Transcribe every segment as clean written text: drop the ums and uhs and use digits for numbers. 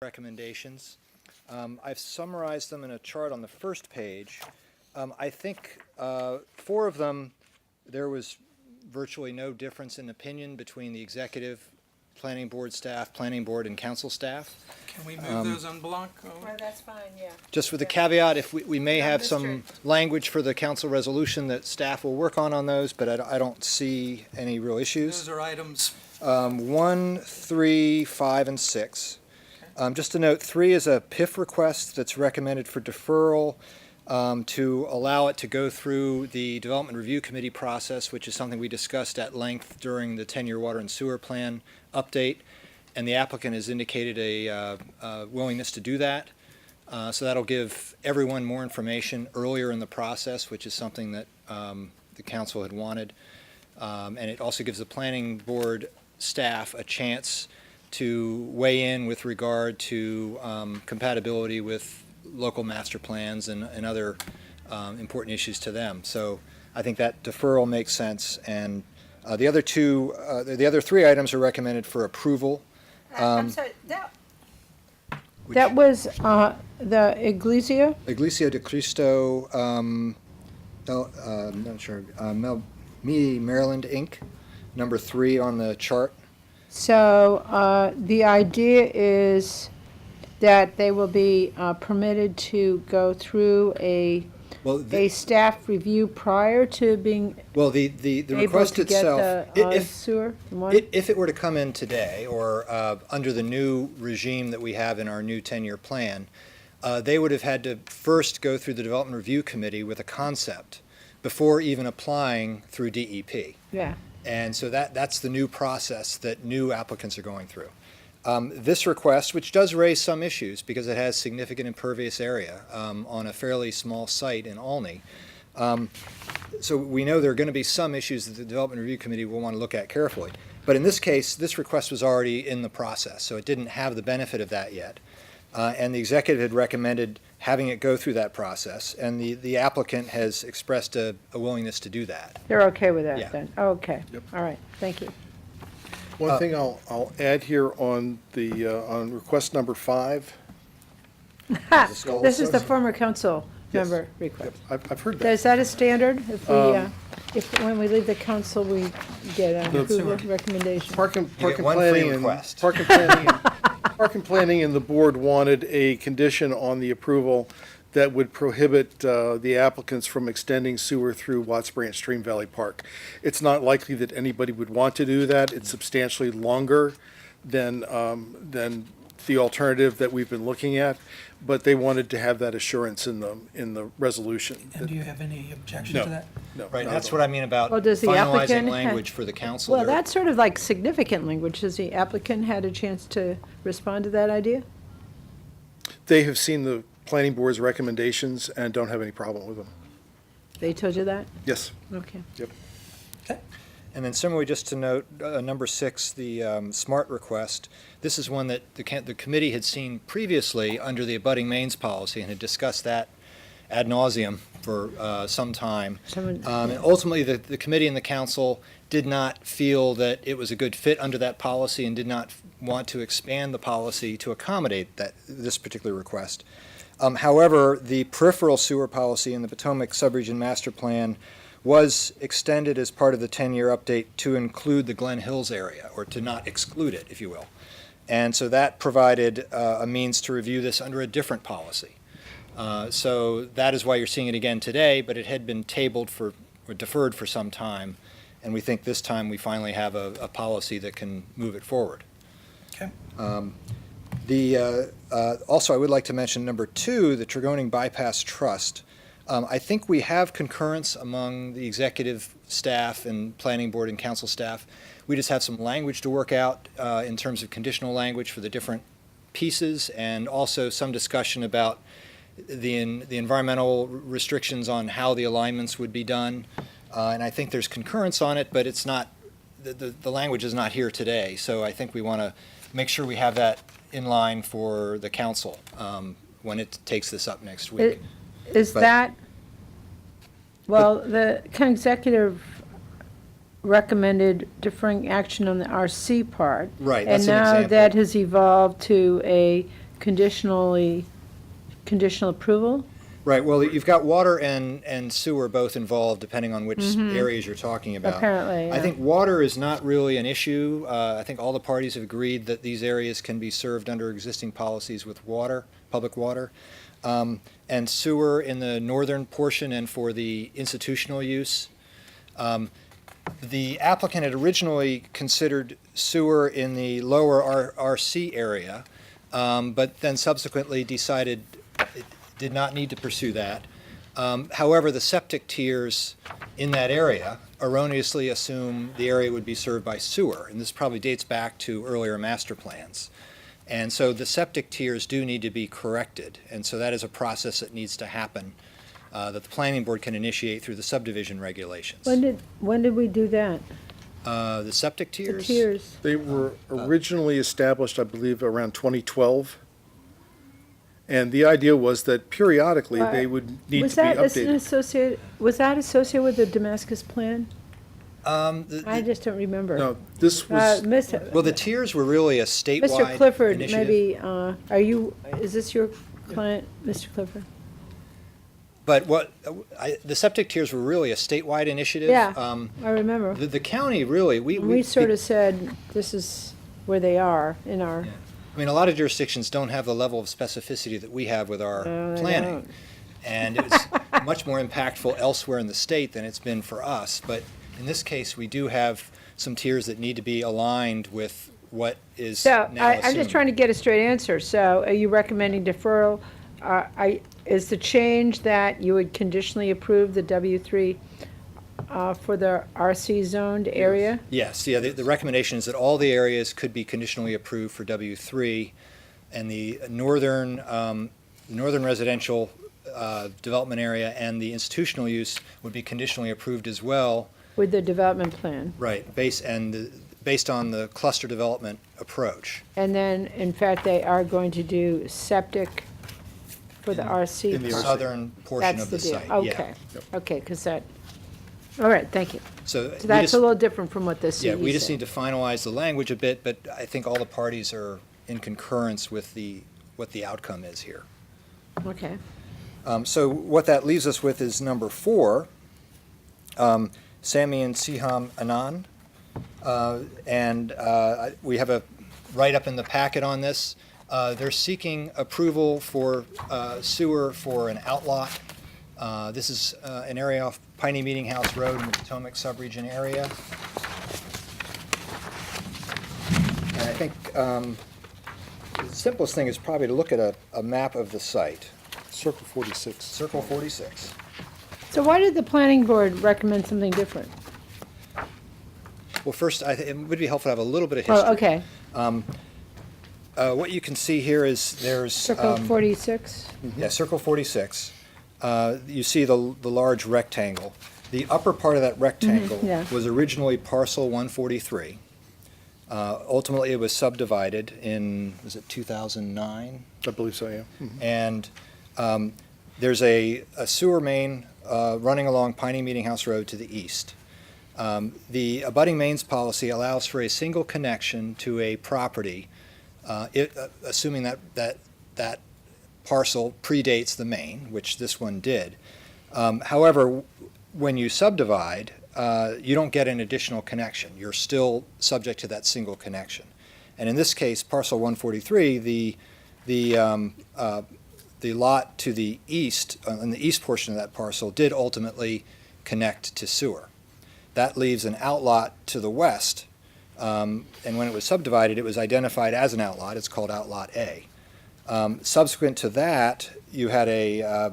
recommendations. I've summarized them in a chart on the first page. I think 4 of them, there was virtually no difference in opinion between the executive, planning board staff, planning board, and council staff. Can we move those en bloc? Well, that's fine, yeah. Just with the caveat, if we may have some District. language for the council resolution that staff will work on those, but I don't see any real issues. Those are items, 1, 3, 5, and 6. Just to note, 3 is a PIF request that's recommended for deferral to allow it to go through the Development Review Committee process, which is something we discussed at length during the 10-year water and sewer plan update, and the applicant has indicated a willingness to do that. So that'll give everyone more information earlier in the process, which is something that the council had wanted. And it also gives the planning board staff a chance to weigh in with regard to compatibility with local master plans and other important issues to them. So I think that deferral makes sense. And the other 3 items are recommended for approval. I'm sorry, That was the Iglesia? Iglesia de Cristo, I'm not sure, Maryland, Inc., number 3 on the chart. So the idea is that they will be permitted to go through a staff review prior to being Well, the able request to get itself, the sewer? The water? if it were to come in today, or under the new regime that we have in our new 10-year plan, they would have had to first go through the Development Review Committee with a concept before even applying through DEP. Yeah. And so that's the new process that new applicants are going through. This request, which does raise some issues because it has significant impervious area on a fairly small site in Olney. So we know there are going to be some issues that the Development Review Committee will want to look at carefully. But in this case, this request was already in the process, so it didn't have the benefit of that yet. And the executive had recommended having it go through that process, and the applicant has expressed a willingness to do that. They're okay with that Yeah. then? Okay. Yep. All right, thank you. One thing I'll add here on the, on request number 5, This is the former council member request. I've heard that. Is that a standard? If when we leave the council, we get an approval recommendation? Park and You get one planning free and, request. Park and Planning and the board wanted a condition on the approval that would prohibit the applicants from extending sewer through Watts Branch Stream Valley Park. It's not likely that anybody would want to do that. It's substantially longer than the alternative that we've been looking at, but they wanted to have that assurance in the resolution. and do you have any objection No. to that? No, Right, not that's at what all. I mean about Well, does the finalizing applicant language for the council. Well, There- that's sort of like significant language. Has the applicant had a chance to respond to that idea? They have seen the planning board's recommendations and don't have any problem with them. They told you that? Yes. Okay. Okay. And then similarly, just to note, number 6, the SMART request, this is one that the committee had seen previously under the abutting mains policy and had discussed that ad nauseum for some time. And ultimately, the committee and the council did not feel that it was a good fit under that policy and did not want to expand the policy to accommodate this particular request. However, the peripheral sewer policy in the Potomac Subregion Master Plan was extended as part of the 10-year update to include the Glen Hills area, or to not exclude it, if you will. And so that provided a means to review this under a different policy. So that is why you're seeing it again today, but it had been tabled or deferred for some time, and we think this time we finally have a policy that can move it forward. Okay. Also, I would like to mention number 2, the Tregoning Bypass Trust. I think we have concurrence among the executive staff and planning board and council staff. We just have some language to work out in terms of conditional language for the different pieces, and also some discussion about the environmental restrictions on how the alignments would be done. And I think there's concurrence on it, but it's not, the language is not here today. So I think we want to make sure we have that in line for the council when it takes this up next week. Is But- that, well, the executive recommended deferring action on the RC part. Right, And that's an now example. that has evolved to a conditional approval? Right, well, you've got water and sewer both involved, depending on which areas you're talking about. Apparently, I yeah. think water is not really an issue. I think all the parties have agreed that these areas can be served under existing policies with water, public water. And sewer in the northern portion and for the institutional use. The applicant had originally considered sewer in the lower RC area, but then subsequently decided it did not need to pursue that. However, the septic tiers in that area erroneously assume the area would be served by sewer, and this probably dates back to earlier master plans. And so the septic tiers do need to be corrected, and so that is a process that needs to happen, that the planning board can initiate through the subdivision regulations. When did we do that? The septic The tiers? tiers? They were originally established, I believe, around 2012. And the idea was that periodically they would need to be updated. Was that associated with the Damascus plan? I just don't remember. No, this was, Well, the tiers were really a statewide Mr. Clifford, initiative. maybe, is this your client, Mr. Clifford? But the septic tiers were really a statewide initiative. Yeah, I remember. The county really, We sort of said, this is where they are in our. Yeah. I mean, a lot of jurisdictions don't have the level of specificity that we have with our No, they planning. don't. And it's much more impactful elsewhere in the state than it's been for us. But in this case, we do have some tiers that need to be aligned with what is So, now I'm just trying to get a straight answer. So are you recommending deferral? Is the change that you would conditionally approve the W3 for the RC zoned area? Yes, yeah, the recommendation is that all the areas could be conditionally approved for W3, and the northern residential development area and the institutional use would be conditionally approved as well. With the development plan? Right, based on the cluster development approach. And then, in fact, they are going to do septic for the RC? in the The RC. southern portion That's of the deal. site, Okay, yeah. okay, because that, all right, thank you. So So we that's just- a little different from what the CE Yeah, we just said. need to finalize the language a bit, but I think all the parties are in concurrence with what the outcome is here. Okay. So what that leaves us with is number 4, Sami and Siham Anand. We have a write-up in the packet on this. They're seeking approval for sewer for an outlot. This is an area off Piney Meeting House Road in the Potomac subregion area. And I think the simplest thing is probably to look at a map of the site. Circle 46. Circle 46. So why did the planning board recommend something different? Well, first, it would be helpful to have a little bit of history. Oh, okay. What you can see here is there's... Circle 46? Yeah, Circle 46. You see the large rectangle. The upper part of that rectangle yeah. was originally parcel 143. Ultimately, it was subdivided in, was it 2009? I believe so, yeah. And there's a sewer main running along Piney Meeting House Road to the east. The abutting mains policy allows for a single connection to a property, assuming that parcel predates the main, which this one did. However, when you subdivide, you don't get an additional connection. You're still subject to that single connection. And in this case, parcel 143, the lot to the east, in the east portion of that parcel, did ultimately connect to sewer. That leaves an outlot to the west, and when it was subdivided, it was identified as an outlot. It's called Outlot A. Subsequent to that, you had a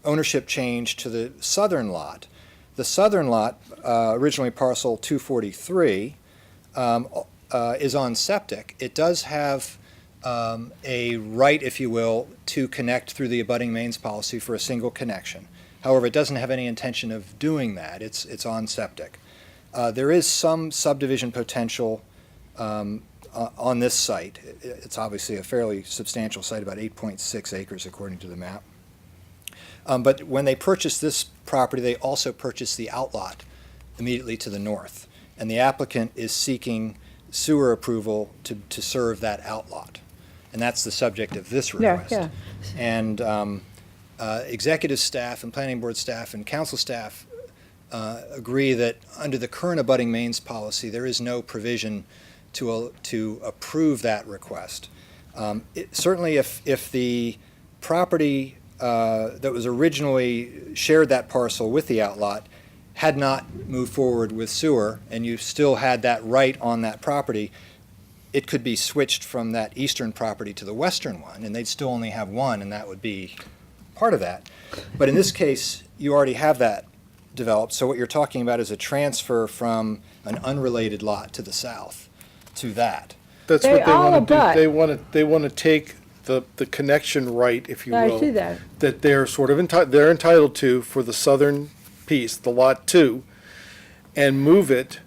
ownership change to the southern lot. The southern lot, originally parcel 243, is on septic. It does have a right, if you will, to connect through the abutting mains policy for a single connection. However, it doesn't have any intention of doing that. It's on septic. There is some subdivision potential on this site. It's obviously a fairly substantial site, about 8.6 acres according to the map. But when they purchased this property, they also purchased the outlot immediately to the north. And the applicant is seeking sewer approval to serve that outlot. and that's the subject of this Yeah, request. yeah. And executive staff and planning board staff and council staff agree that under the current abutting mains policy, there is no provision to approve that request. Certainly, if the property that was originally shared that parcel with the outlot had not moved forward with sewer, and you still had that right on that property, it could be switched from that eastern property to the western one, and they'd still only have one, and that would be part of that. But in this case, you already have that developed, so what you're talking about is a transfer from an unrelated lot to the south to that. That's They what they all want to abut. do. They want to take the connection right, if you I will. see that. That they're sort of they're entitled to for the southern piece, the lot 2, and move it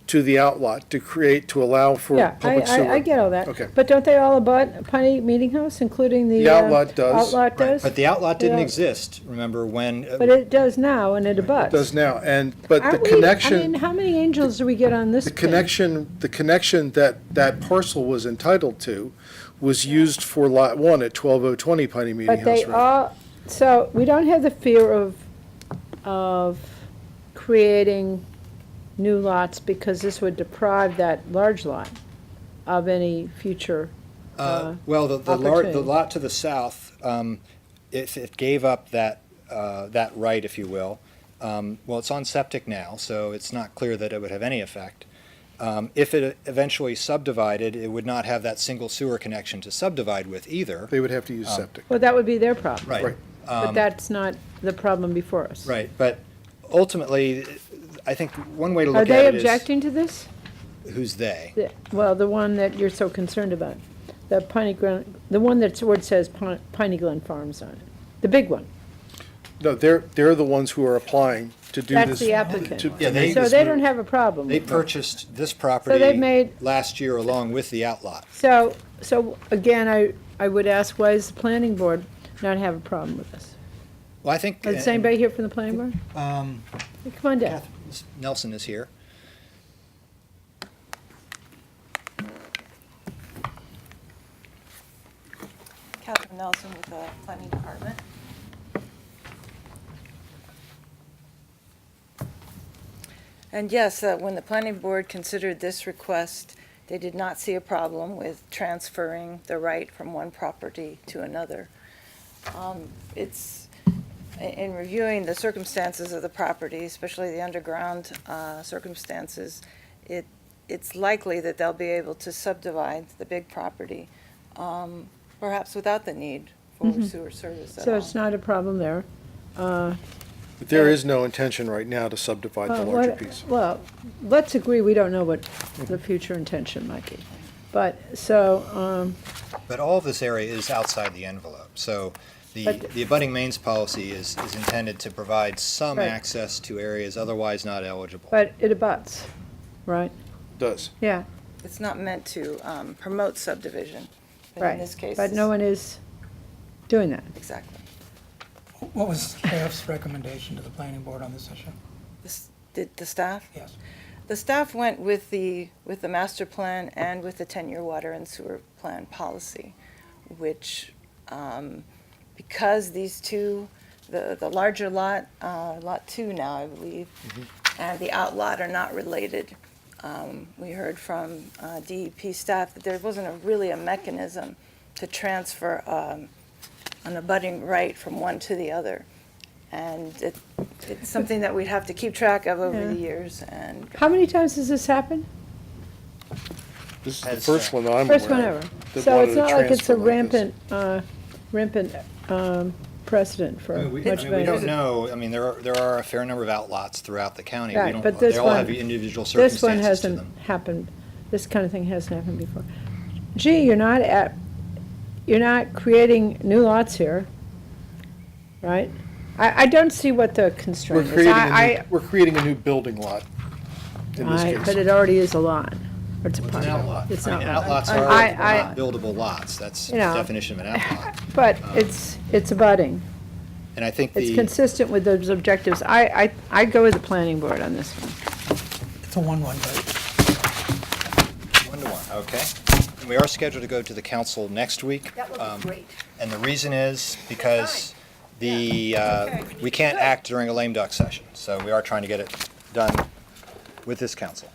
to the outlot to allow for Yeah, public sewer. I get all that. Okay. But don't they all abut Piney Meeting House, including the? The outlot does. Outlot does? But the outlot didn't Yeah. exist, remember, when. But it does now, and it abuts. Does now, but the Aren't we- connection. I mean, how many angels do we get on this The thing? connection that parcel was entitled to was used for Lot 1 at 12020 Piney Meeting But House they Road. all, so we don't have the fear of creating new lots because this would deprive that large lot of any future, Well, the opportunity. lot to the south, if it gave up that right, if you will, well, it's on septic now, so it's not clear that it would have any effect. If it eventually subdivided, it would not have that single sewer connection to subdivide with either. They would have to use septic. well, that would be their problem. Right. But that's not the problem before us. Right, but ultimately, I think one way to Are look they at it is. objecting to this? Who's they? Well, the one that you're so concerned about, the Piney Glen, the one that's where it says Piney Glen Farms on it, the big one. No, they're the ones who are applying to do this. That's the applicant. Yeah, they- So they don't have a problem. They with it. purchased this they've property made- last year along with the outlot. So again, I would ask, why does the planning board not have a problem with this? Well, I think. Is anybody here from the planning board? Um, Hey, come on down. Nelson is here. Catherine Nelson with the planning department. And yes, when the planning board considered this request, they did not see a problem with transferring the right from one property to another. It's, in reviewing the circumstances of the property, especially the underground circumstances, it's likely that they'll be able to subdivide the big property, perhaps without the need for sewer service at So all. it's not a problem there. But there is no intention right now to subdivide the larger piece. Well, let's agree, we don't know what the future intention might be. But, so, But all of this area is outside the envelope, so But- the abutting mains policy is intended to provide some Right. access to areas otherwise not eligible. but it abuts, right? Does. Yeah, It's not meant to promote subdivision, but right. in this case. But no one is doing that. Exactly. What was staff's recommendation to the planning board on this issue? Did the staff? Yes. The staff went with the master plan and with the 10-year water and sewer plan policy, which, because these two, the larger lot, Lot 2 now, I believe, and the outlot are not related, we heard from DEP staff that there wasn't really a mechanism to transfer an abutting right from one to the other. And it's something that we'd have to keep track of over Yeah. the years, and How many times has this happened? This is the Has, first one that I'm First one aware ever. of. that So wanted it's to not like it's transfer a like this. rampant precedent for I mean, we much don't better. know, I mean, there are a fair number of outlots throughout the county. We Right, don't- but this They all one- have individual This one circumstances to hasn't them. happened, this kind of thing hasn't happened before. Gee, you're not creating new lots here, right? I don't see what the We're constraint is. creating a new building lot in this But case. it already is a lot, or it's a It's part an of it. outlot. It's I not mean, lot. outlots I- are not buildable lots, that's the You know. definition of an outlot. But it's abutting. And I think It's the, consistent with those objectives. I go with the planning board on this one. It's a 1-1 vote. 1-1, okay. We are scheduled to go to the council next week. That would be great. And the reason is because we can't act during a lame duck session. So we are trying to get it done with this council.